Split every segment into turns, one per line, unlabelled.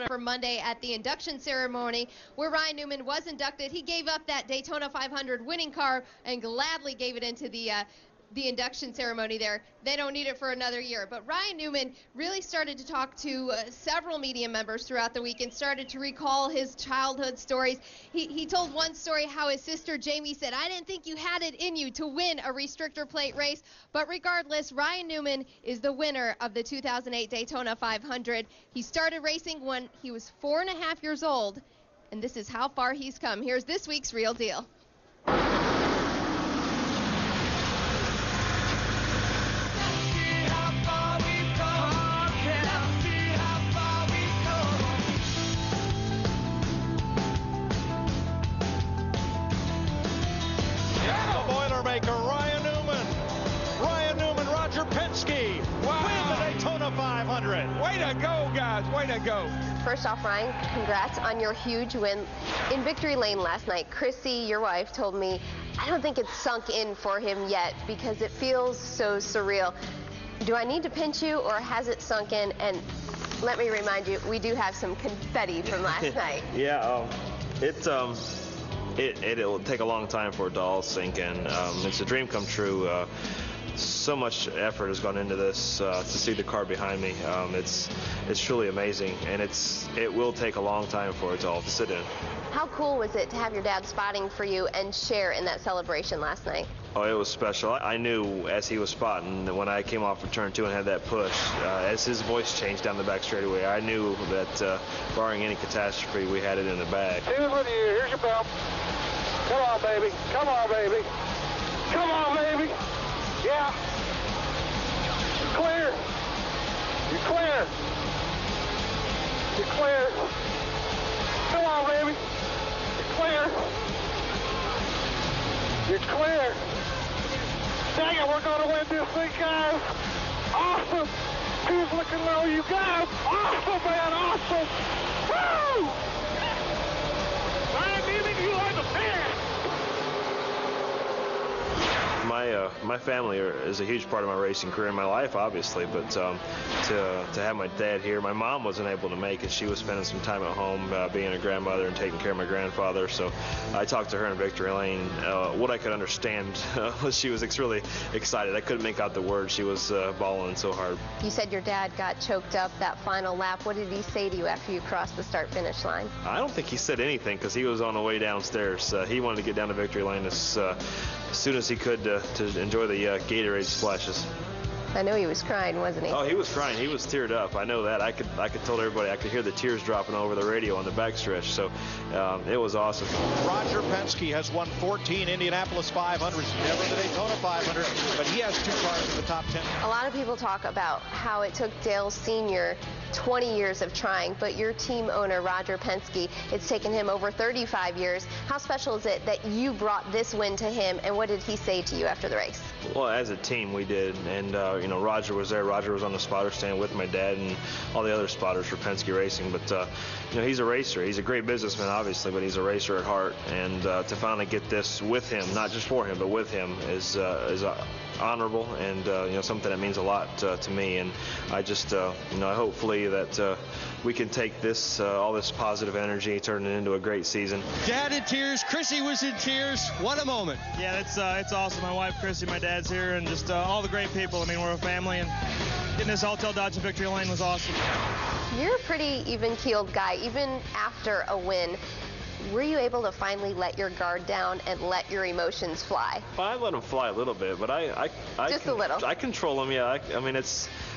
For Monday at the induction ceremony where Ryan Newman was inducted. He gave up that Daytona 500 winning car and gladly gave it into the induction ceremony there. They don't need it for another year. But Ryan Newman really started to talk to several media members throughout the week and started to recall his childhood stories. He told one story how his sister Jamie said, "I didn't think you had it in you to win a restrictor plate race." But regardless, Ryan Newman is the winner of the 2008 Daytona 500. He started racing when he was 4.5 years old, and this is how far he's come. Here's this week's Real Deal.
Ryan Newman, Roger Penske, win the Daytona 500.
Way to go, guys, way to go.
First off, Ryan, congrats on your huge win in victory lane last night. Chrissy, your wife, told me, I don't think it's sunk in for him yet because it feels so surreal. Do I need to pinch you, or has it sunk in? And let me remind you, we do have some confetti from last night.
Yeah, it'll take a long time for it to all sink in. It's a dream come true. So much effort has gone into this to see the car behind me. It's truly amazing, and it will take a long time for it to all sit in.
How cool was it to have your dad spotting for you and share in that celebration last night?
Oh, it was special. I knew as he was spotting that when I came off of turn 2 and had that push, as his voice changed down the back straightaway, I knew that barring any catastrophe, we had it in the bag.
Here's with you. Here's your belt. Come on, baby. Come on, baby. Come on, baby. Yeah. You're clear. You're clear. You're clear. Come on, baby. You're clear. You're clear. Dang it, we're going to win this thing, guys. Awesome. Who's looking low, you guys? Awesome, man. Awesome. Woo! Ryan Newman, you are the best.
My family is a huge part of my racing career in my life, obviously, but to have my dad here, my mom wasn't able to make it. She was spending some time at home being a grandmother and taking care of my grandfather, so I talked to her in victory lane. What I could understand was she was really excited. I couldn't make out the words. She was bawling so hard.
You said your dad got choked up that final lap. What did he say to you after you crossed the start-finish line?
I don't think he said anything because he was on the way downstairs. He wanted to get down to victory lane as soon as he could to enjoy the Gatorade splashes.
I know he was crying, wasn't he?
Oh, he was crying. He was teared up. I know that. I could tell everybody. I could hear the tears dropping over the radio on the backstretch. So it was awesome.
Roger Penske has won 14 Indianapolis 500s, never the Daytona 500, but he has 2 cars in the top 10.
A lot of people talk about how it took Dale Sr. 20 years of trying, but your team owner, Roger Penske, it's taken him over 35 years. How special is it that you brought this win to him, and what did he say to you after the race?
Well, as a team, we did, and you know, Roger was there. Roger was on the spotter stand with my dad and all the other spotters for Penske Racing. But you know, he's a racer. He's a great businessman, obviously, but he's a racer at heart. And to finally get this with him, not just for him, but with him, is honorable and you know, something that means a lot to me. And I just you know, hopefully that we can take this all this positive energy, turn it into a great season.
Dad in tears, Chrissy was in tears. What a moment.
Yeah, it's awesome. My wife Chrissy, my dad's here, and just all the great people. I mean, we're a family, and getting this Alltel Dodge in victory lane was awesome.
You're a pretty even-keeled guy, even after a win. Were you able to finally let your guard down and let your emotions fly?
Well, I let them fly a little bit, but I
just a little.
I control them. Yeah, I mean,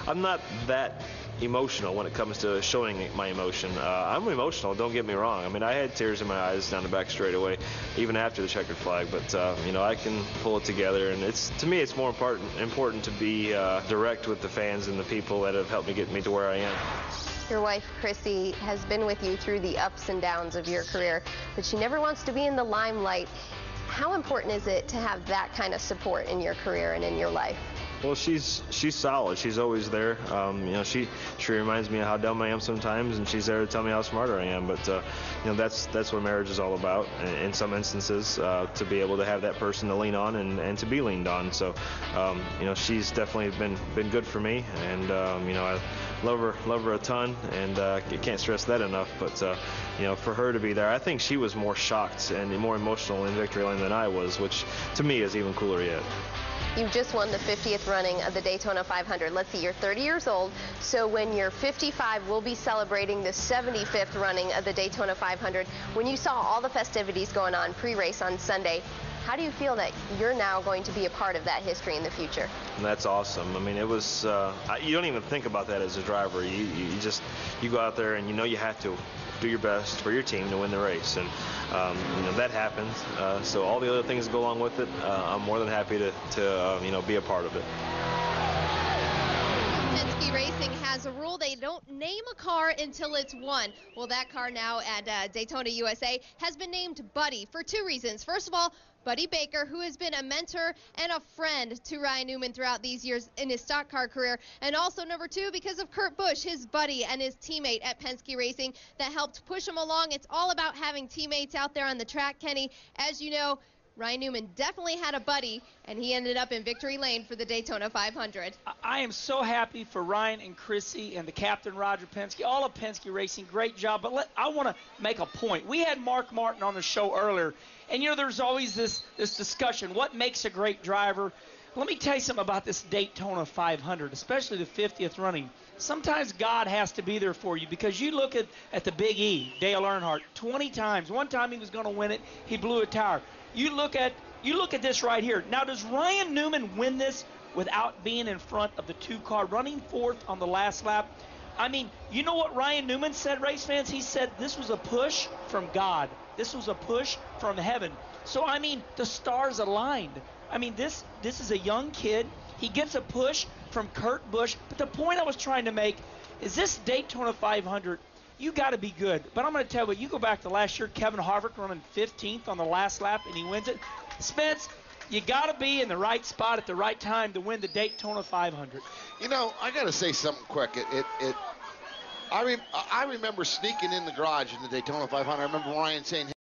I'm not that emotional when it comes to showing my emotion. I'm emotional, don't get me wrong. I mean, I had tears in my eyes down the back straightaway, even after the checkered flag, but you know, I can pull it together, and to me it's more important to be direct with the fans and the people that have helped me get me to where I am.
Your wife, Chrissy, has been with you through the ups and downs of your career, but she never wants to be in the limelight. How important is it to have that kind of support in your career and in your life?
Well, she's solid. She's always there. You know, she reminds me of how dumb I am sometimes, and she's there to tell me how smarter I am. But you know, that's what marriage is all about. In some instances, to be able to have that person to lean on and to be leaned on. So, you know, she's definitely been good for me, and you know, I love her a ton, and I can't stress that enough. But you know, for her to be there, I think she was more shocked and more emotional in victory lane than I was, which to me is even cooler yet.
You just won the 50th running of the Daytona 500. Let's see, you're 30 years old, so when you're 55, we'll be celebrating the 75th running of the Daytona 500. When you saw all the festivities going on pre-race on Sunday, how do you feel that you're now going to be a part of that history in the future?
That's awesome. I mean, it was, you don't even think about that as a driver. You go out there and you know you have to do your best for your team to win the race, and you know, that happened. So all the other things that go along with it, I'm more than happy to you know, be a part of it.
Penske Racing has a rule: they don't name a car until it's won. Well, that car now at Daytona USA has been named Buddy for two reasons. First of all, Buddy Baker, who has been a mentor and a friend to Ryan Newman throughout these years in his stock car career. And also, number two, because of Kurt Busch, his buddy and his teammate at Penske Racing that helped push him along. It's all about having teammates out there on the track, Kenny. As you know, Ryan Newman definitely had a buddy, and he ended up in victory lane for the Daytona 500.
I am so happy for Ryan and Chrissy and the captain, Roger Penske, all of Penske Racing. Great job. But I want to make a point. We had Mark Martin on the show earlier, and, you know, there's always this discussion. What makes a great driver? Let me tell you something about this Daytona 500, especially the 50th running. Sometimes God has to be there for you, because you look at the Big E, Dale Earnhardt, 20 times. One time he was going to win it, he blew a tire. You look at this right here. Now, does Ryan Newman win this without being in front of the two-car, running fourth on the last lap? I mean, you know what Ryan Newman said, race fans? He said this was a push from God. This was a push from heaven. So, I mean, the stars aligned. I mean, this is a young kid. He gets a push from Kurt Busch. But the point I was trying to make is this Daytona 500, you got to be good. But I'm going to tell you what, you go back to last year, Kevin Harvick running 15th on the last lap, and he wins it. Spence, you got to be in the right spot at the right time to win the Daytona 500.
You know, I got to say something quick. I remember sneaking in the garage in the Daytona 500. I remember Ryan saying,